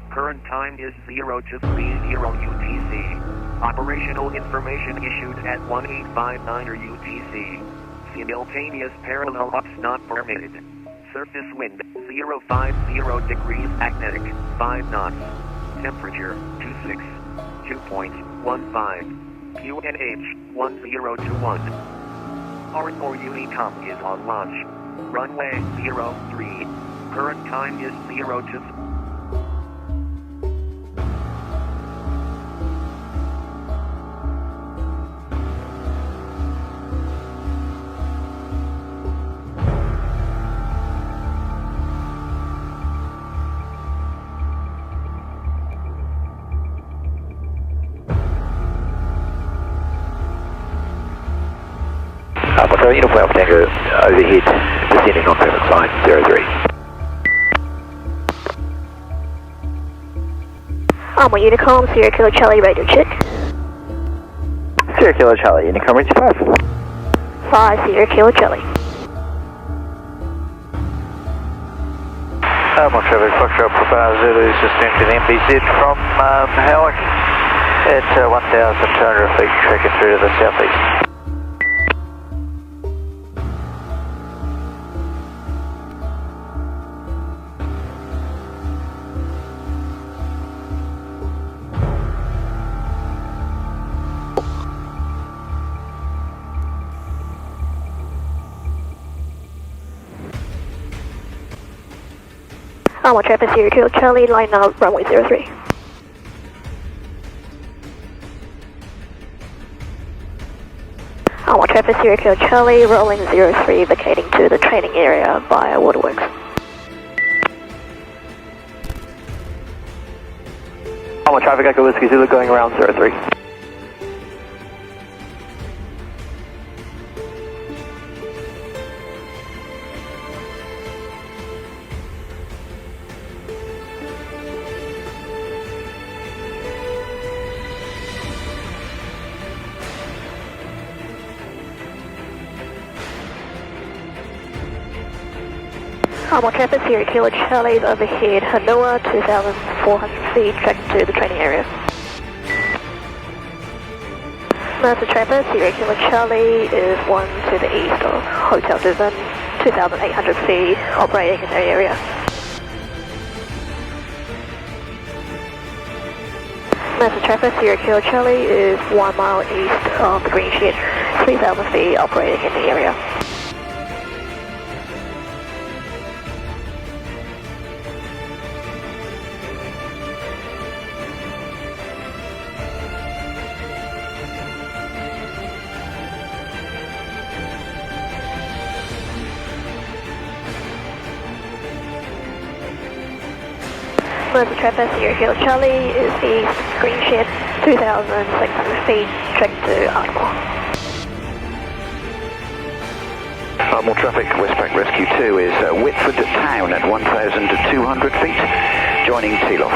Current time is 0230 UTC. Operational information issued at 1859 UTC. Simultaneous parallel ups not permitted. Surface wind 050 degrees magnetic, 5 knots. Temperature 26, 2.15. QNH 1021. Ardmore Unicom is on launch. Runway 03. Current time is 02. Uniform Tango overhead, descending on traffic sign 03. Ardmore Unicom, Sierra Kilo Charlie, radio check. Sierra Kilo Charlie, Unicom reach 5. 5 Sierra Kilo Charlie. Ardmore traffic, Foxtrot Papa Zulu, just entered MBZ from Howick at 1,200 feet, tracking through to the southeast. Ardmore traffic, Sierra Kilo Charlie, line up, runway 03. Ardmore traffic, Sierra Kilo Charlie, rolling 03, vacating to the training area via waterworks. Ardmore traffic, Echo Whiskey Zulu going around 03. Ardmore traffic, Sierra Kilo Charlie, overhead, Hanoa, 2,400 feet, tracking to the training area. Master traffic, Sierra Kilo Charlie is 1 to the east of Hotel Devon, 2,800 feet, operating in the area. Master traffic, Sierra Kilo Charlie is 1 mile east of the green shed, 3,000 feet, operating in the area. Master traffic, Sierra Kilo Charlie is east, green shed, 2,600 feet, tracking to Ardmore. Ardmore traffic, Westpac Rescue 2 is Whitford Town at 1,200 feet, joining Teeloff.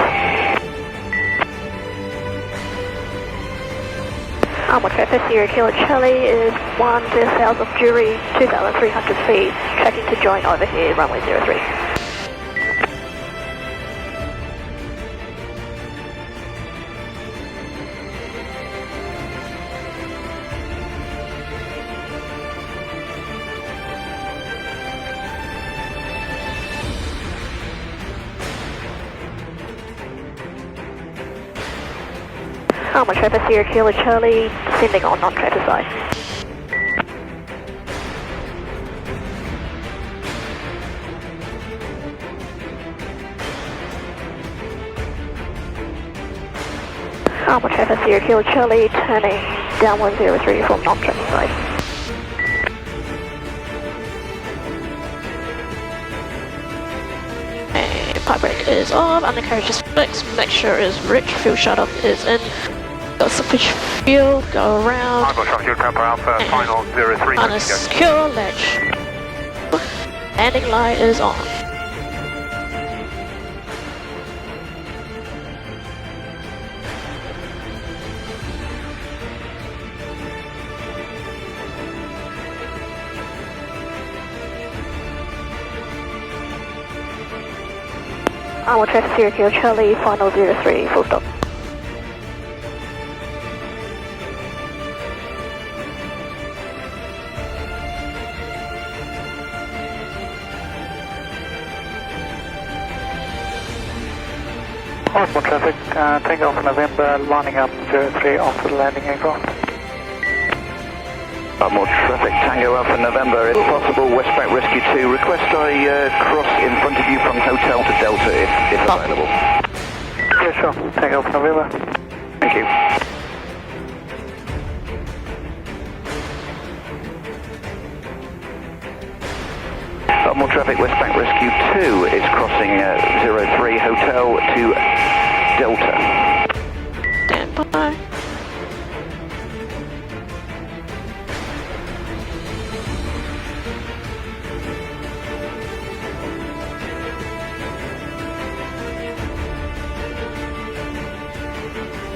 Ardmore traffic, Sierra Kilo Charlie is 1 to the south of Jury, 2,300 feet, tracking to join overhead, runway 03. Ardmore traffic, Sierra Kilo Charlie, descending on non-traffic side. Ardmore traffic, Sierra Kilo Charlie, turning down 103 from non-traffic side. Pipe brake is on, undercarriage is fixed, mixture is rich, fuel shut-off is in. Got sufficient fuel, go around. Ardmore traffic, Papa Alpha, final 03. On a secure ledge. Landing light is on. Ardmore traffic, Sierra Kilo Charlie, final 03, full stop. Ardmore traffic, Tango Alpha November, lining up 03 onto the landing aircraft. More traffic, Tango Alpha November, if possible, Westpac Rescue 2. Request I cross in front of you from Hotel to Delta if available. Yeah, sure. Tango Alpha November. Thank you. More traffic, Westpac Rescue 2 is crossing 03 Hotel to Delta. Stand by.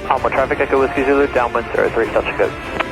Ardmore traffic, Echo Whiskey Zulu, downwind 03, touch and go.